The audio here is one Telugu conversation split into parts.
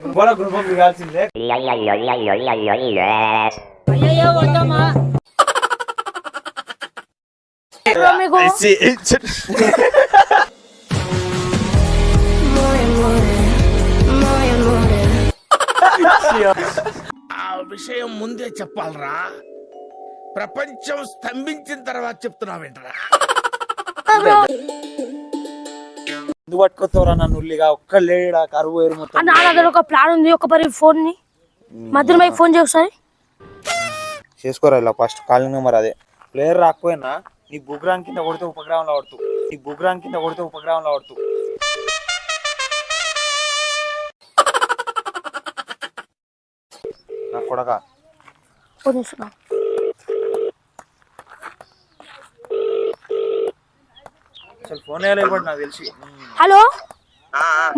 గ్రూపం దిగాల్సిందే. ఆ విషయం ముందే చెప్పాలరా, ప్రపంచం స్తంభించిన తర్వాత చెప్తున్నావేంటరా? ఎందుకు పట్టుకొస్తావురా నన్ను ఉల్లిగా? ఒక్క లేడా కరువు వేరు మొత్తం. నా దగ్గర ఒక ప్లాన్ ఉంది. ఒక పరి ఫోన్ ని మధ్యలో ఫోన్ చేస్తాయి చేసుకోరా. ఇలా ఫస్ట్ కాలింగ్ నెంబర్ అదే. ప్లేయర్ రాకపోయినా నీ బుగ్రాన్ కింద కొడితే ఉపగ్రహంలో పడుతూ, నీ బుగ్రాన్ కింద కొడితే ఉపగ్రహంలో పడుతూ. నా కొడక ఫోన్ వేయలేకపోతే నాకు తెలిసి. హలో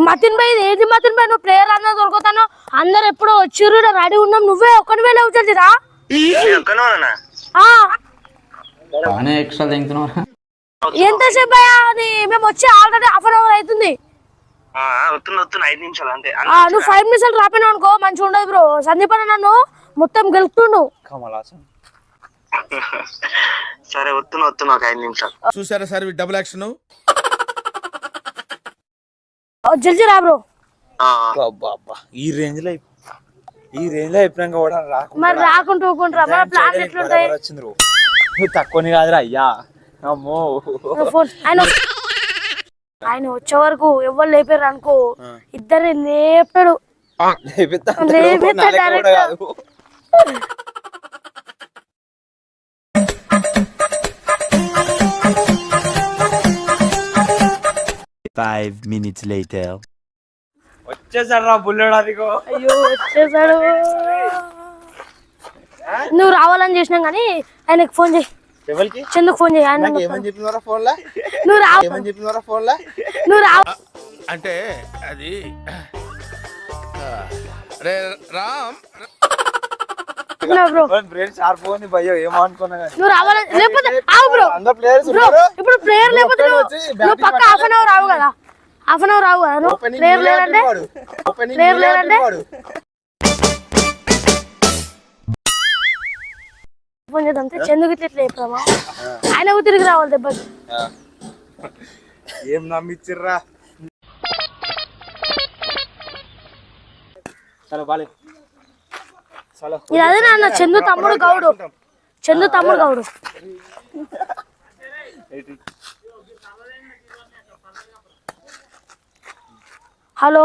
మతిన్ భాయ్, ఏది మతిన్ భాయ్? నువ్వు ప్లేయర్ అన్నా దొరుకుతాను. అందరు ఎప్పుడో వచ్చిర్రు, రెడీ ఉన్నాం. నువ్వే ఒక్కడి వేళ అవుతుందిరా. ఎంతసేపు అది? మేము వచ్చి ఆల్రెడీ హాఫ్ అన్ అవర్ అవుతుంది. నువ్వు 5 నిమిషాలు రాపోయినావు అనుకో మంచిగా ఉండదు బ్రో. సందీప్ అన్న నన్ను మొత్తం గెలుపుతుండు. సరే వస్తున్నా ఒక 5 నిమిషాలు. చూసారా సార్ డబుల్ యాక్షన్? జల్దీ రా బ్రో. ఈ రేంజ్ లో ఎప్పుడైనా కూడా మరి రాకుంటూ ఊకుంటారా? మన ప్లాన్ ఎట్లుంటాయి? నువ్వు తక్కువని కాదురా అయ్యా. అమ్మో ఆయన వచ్చే వరకు ఎవరు లేపారు అనుకో, ఇద్దరు లేపాడు. Direct 5 minutes later. వచ్చేసాడు రా బుల్లెడు. అదిగో అయ్యో వచ్చేసాడు. నువ్వు రావాలని చేసినాం కానీ ఆయనకు ఫోన్ చేయి. చందుకు ఫోన్ చేయి. ఆయన నువ్వు రావు అంటే అది రామ్ నువ్వు రావాలని లేకపోతే ఇప్పుడు ప్లేయర్ లేకపోతే నువ్వు పక్క హాఫ్ అన్ అవర్ రావు కదా. హాఫ్ అన్ అవర్ రావు కదా నువ్వు. ప్లేయర్ లేదంటే ఫోన్ చేద్దాం. చందుకు ఇట్లా లేపామా? ఆయన తిరిగి రావాలి దెబ్బకి. ఏం నమ్మిచ్చిర్రా? ఇది అదే నాన్న, చందు తమ్ముడు గౌడు. చందు తమ్ముడు గౌడు. హలో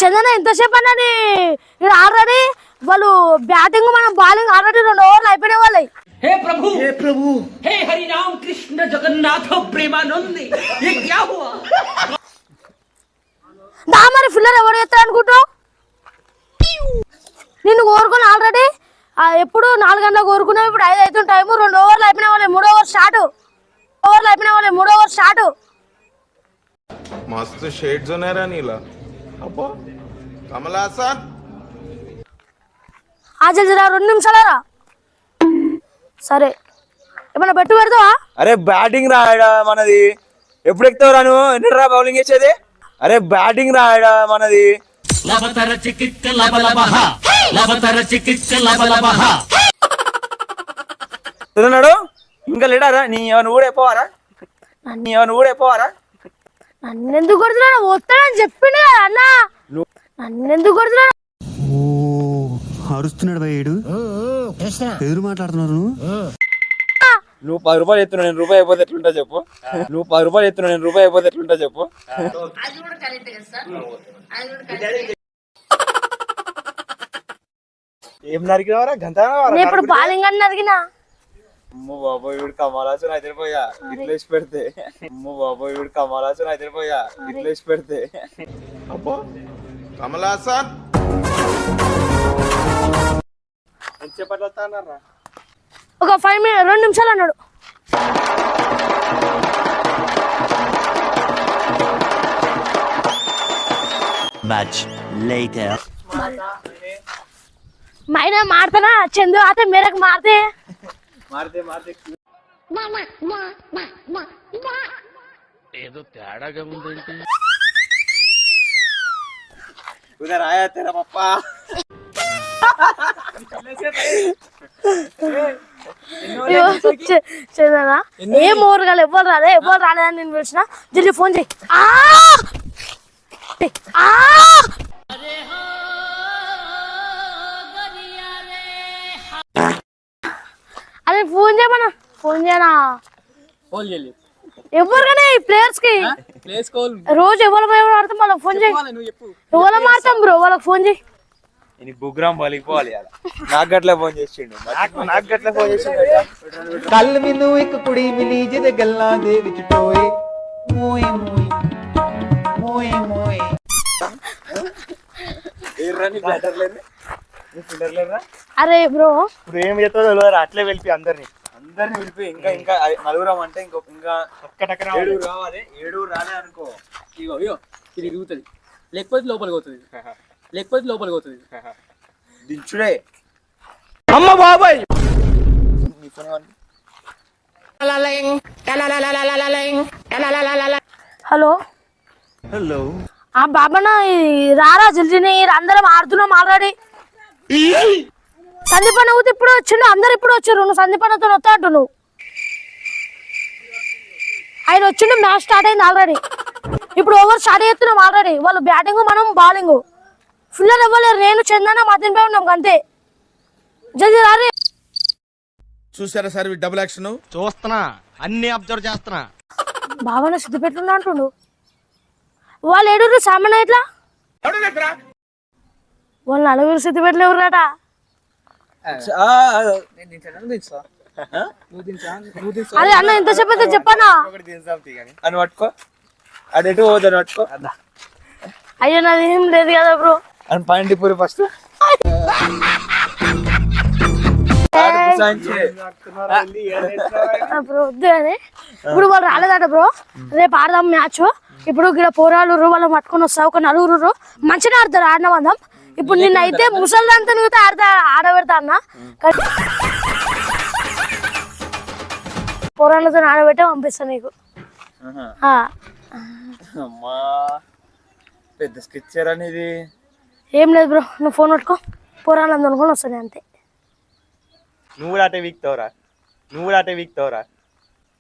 చందన, ఎంతసేపు అన్నది? ఇక్కడ ఆల్రెడీ వాళ్ళు బ్యాటింగ్, మనం బౌలింగ్ ఆల్రెడీ 2 ఓవర్లు అయిపోయిన వాళ్ళవి. हे प्रभु हे हरि राम कृष्ण जगन्नाथ प्रेमानंद, ये क्या हुआ? దా మరి ఫిల్లర్ ఎవరు ఎత్తారు అనుకుంటావు? నిన్ను కోరుకుని ఆల్రెడీ ఎప్పుడు 4 గంటలకు కోరుకున్నావు. ఇప్పుడు 5 అవుతుంది టైము. 2 ఓవర్లు అయిపోయిన వాళ్ళే. 3 ఓవర్ స్టార్ట్. मस्त शेड्स ఉన్నాయరా నీలా. అబ్బో కమలాసన్ జరా 2 నిమిషాలరా. సరే ఏమన్నా బెట్టు పెడతావా? అరే బ్యాటింగ్ రాయడా మనది. ఎప్పుడు ఎక్కుతావు రాను? ఎన్నిరా బౌలింగ్ వేసేది? అరే బ్యాటింగ్ రాయడా మనది. తిన్నాడు ఇంకా లేడారా? నీ ఏమైనా ఊడైపోవారా? నన్నెందుకు కొడుతున్నాడు? వస్తాడని చెప్పిండు కదా అన్న. నన్నెందుకు కొడుతున్నాడు? అరుస్తున్నాడు భయ్యుడు. ఎదురు మాట్లాడుతున్నారు. నువ్వు 10 రూపాయలు ఎత్తున్నా, నేను రూపాయి అయిపోతే ఎట్లుంటా చెప్పు. నువ్వు 10 రూపాయలు ఎత్తున్నా, నేను రూపాయి అయిపోతే ఎట్లుంటా చెప్పు. ఏం నరికినవరా? గంట ఇప్పుడు బౌలింగ్ అని నరికినా. అమ్మో బాబోయ్ వీడు కమలాసన్ అయిపోయా ఇట్లేసి పెడితే. ఇట్లేసి పెడితే. అబ్బో కమలాసన్ ఎంతసేపట్లో వస్తానరా? ఒక 2 నిమిషాలు అన్నాడు. Much later. मैंने मारता ना चंदू आते मेरे को मारते ఏదో తేడాగా ఉందేంటి? उधर आया तेरा पप्पा చదనా ఏం ఓరగాలి ఎవరు రాలేదని నేను పిలిచిన జల్దీ ఫోన్ చేయి అదే ఫోన్ చేయమన్నా ఫోన్ చేయనా ఎవరికనే ప్లేయర్స్ కి రోజు ఎవరు ఆడతాం వాళ్ళకి ఫోన్ చేయి ఎవరు మారుతాం బ్రో వాళ్ళకి ఫోన్ చేయి బుగ్రామ్ పలికిపోవాలి నాకు గట్లా ఫోన్ చేసిండు నాకు గట్లా ఫోన్ చేసిండు ਕੱਲ ਮੈਨੂੰ ਇੱਕ ਕੁੜੀ ਮਿਲੀ ਜਿਹਦੇ ਗੱਲਾਂ ਦੇ ਵਿੱਚ ਟੋਏ ਮੋਏ ਮੋਏ ਮੋਏ ਮੋਏ అరే బ్రో ఇప్పుడు ఏం చెప్తావు అట్లే వెళ్ళి అందరిని వెళ్ళిపోయి ఇంకా నలుగురం అంటే ఇంకా ఏడుగురు రావాలి ఏడుగురు రాలే అనుకో ఇగో ఇది తిరుగుతుంది లేకపోతే లోపలికి పోతుంది దించుడే అమ్మ బాబాయ్ హలో Hello. ఆ బాబన్న రారా జల్దీని అందరం ఆడుతున్నాం ఆల్రెడీ సందీపన్న ఊతి ఇప్పుడు వచ్చిండు అందరు ఇప్పుడు వచ్చారు నువ్వు సందీపన్నతో వస్తా అంటు నువ్వు ఆయన వచ్చిండు మ్యాచ్ స్టార్ట్ అయింది ఆల్రెడీ ఇప్పుడు ఓవర్ స్టార్ట్ చేస్తున్నాం ఆల్రెడీ వాళ్ళు బ్యాటింగ్ మనం బౌలింగ్ ఫిల్లర్ ఇవ్వలేరు నేను చందన మతిన్ పై ఉన్నాం అంతే జల్దీ రారే చూసారా సార్ డబుల్ యాక్షన్ చూస్తున్నా అన్ని అబ్జర్వ్ చేస్తున్నా బావన సిద్ధిపెట్టున్నా అంటుండు వాళ్ళు ఏడుగురు సామాన్ ఇట్లా వాళ్ళు నలుగురు సిద్ధిపెట్టలు ఎవరట అదే అన్న ఎంత చెప్పైతే చెప్పనా అని పట్టుకో అది ఎటు పోదని పట్టుకో అయ్యో నాది ఏం లేదు కదా బ్రో అని పాయింట్ పూరి ఫస్ట్ బ్రో వద్దు అని ఇప్పుడు వాళ్ళు రాలేదట బ్రో రేపు ఆడదాం మ్యాచ్ ఇప్పుడు ఇక్కడ పోరాలు వాళ్ళు పట్టుకొని వస్తా ఒక నలుగురు మంచిగా ఆడతారు ఆడిన మందం ఇప్పుడు నిన్న అయితే ముసల్దాంతో నువ్వు ఆడబెడతా అన్న పోరాళ్ళతో ఆడబెట్టే పంపిస్తా నీకు అమ్మా పెద్ద స్కెచర్ అనేది ఏం లేదు బ్రో నువ్వు ఫోన్ పట్టుకో పోరాళ్ళందరూ అనుకొని వస్తాను అంతే నువ్వు కూడా అటే వీక్తావురా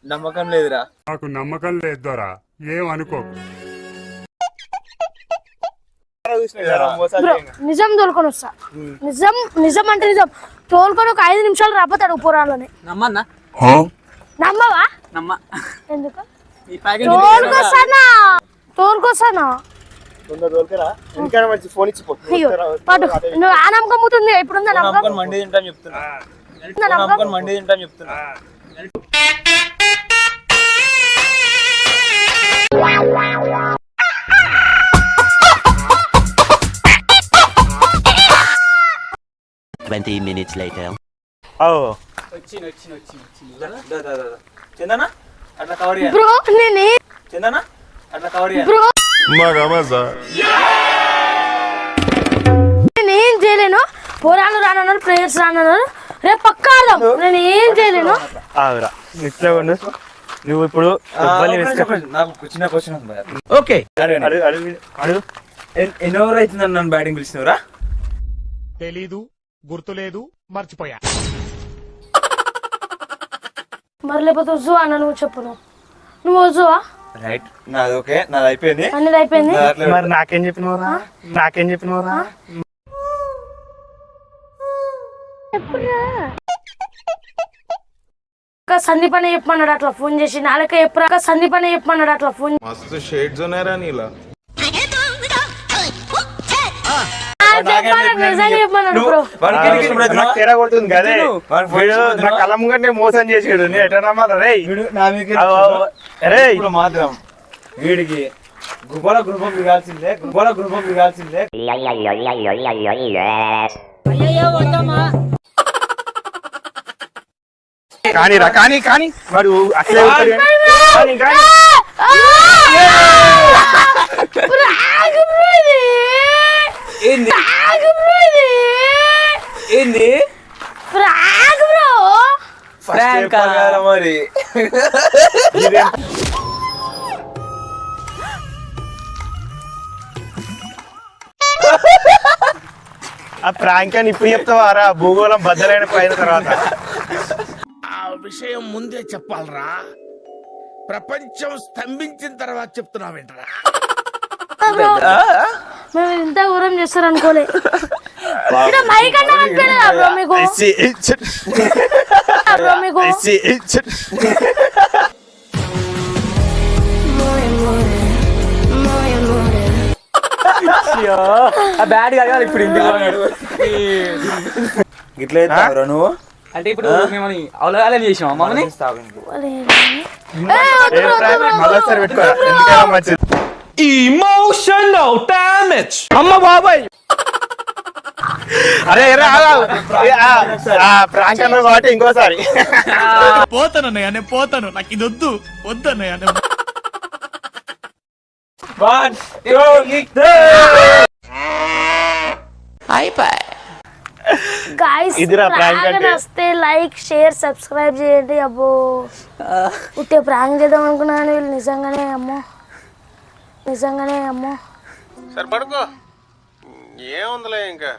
నమ్మకం లేదురా నాకు నమ్మకం లేదు దొరా ఏం అనుకోకు బ్రో నిజం తోలుకొని వస్తా నిజం అంటే నిజం తోలుకొని ఒక 5 నిమిషాలు రాపోతాడు పోరాళ్ళని నమ్మవా ఎందుకు తోలుకొస్తానా ఫోన్ ఇచ్చిపో పాటు నువ్వు ఆ నమ్మకం అవుతుంది ఇప్పుడు నమ్మకం మండి తింటాను చెప్తున్నా మండి తింటాను చెప్తున్నా 20 minutes later. చందనా అట్లా కవర్ బ్రో నేను చందనా అట్లా కవర్ బ్రో మగమజా నేనేం చేయలేను పోరాళ్ళు రానన్నారు ప్లేయర్స్ రానన్నారు రేపు పక్కా ఆడదాం నేను ఏం చేయలేను నువ్వు ఇప్పుడు నాకు చిన్న క్వశ్చన్ ఉంది ఓకే అడుగు ఎన్ని ఓవర్ అవుతుందని నన్ను బ్యాటింగ్ పిలిచినవరా తెలీదు గుర్తులేదు మర్చిపోయా మరి లేకపోతే వద్దు అన్న నువ్వు చెప్పు నువ్వు వద్దువా రైట్ నాది ఓకే నాది అయిపోయింది అన్నది అయిపోయింది మరి నాకేం చెప్పినవరా సందీప్ అనే చెప్పమన్నాడు అట్లా ఫోన్ చేసి నాలుక ఎప్పుడు సందీప్ అనే చెప్పమన్నాడు అట్లా ఫోన్ మస్తు షేడ్స్ ఉన్నారా నీలా తేడా కొడుతుంది కదే కళ్ళ ముంగంటే మోసం చేసాడు ఎట్లా నమ్మాలి ఇప్పుడు మాత్రం వీడికి గుబ్బల గృహం మిగాల్సిందే కానీ వాడు అట్లే ఏంది మరి ఆ ప్రాంక్ అని ఇప్పుడు చెప్తావారా భూగోళం బద్దలైన పోయిన తర్వాత ఆ విషయం ముందే చెప్పాలరా, ప్రపంచం స్తంభించిన తర్వాత చెప్తున్నావేంట్రా? మేము ఇంత ఘోరం చేస్తారు అనుకోలే. మైక్ అంటే కనిపించలేదా బ్రో మీకు? బ్రో మీకు బ్యాడ్ కాదు ఇప్పుడు ఇంటికి ఇట్లా చెప్తావురా నువ్వు? అంటే ఇప్పుడు మిమ్మల్ని అవలగాలని చేసినాం మమ్మల్ని. మళ్ళీసారి పెట్టుకోరా ఎందుకైనా మంచిది. Emotional damage. అమ్మ బాబాయ్ అరే ప్రాంక్ అన్న కాబట్టి ఇంకోసారి పోతానన్నయ్య నేను పోతాను, నాకు ఇది వద్దు వద్దన్నయ్య. గాయ్స్ ప్రాంక్ వస్తే లైక్ షేర్ సబ్స్క్రైబ్ చేయండి. అబ్బో ఉట్టే ప్రాంక్ చేద్దాం అనుకున్నాను, వీళ్ళు నిజంగానే అమ్మో. సరే పడుకో, ఏముందిలే ఇంకా.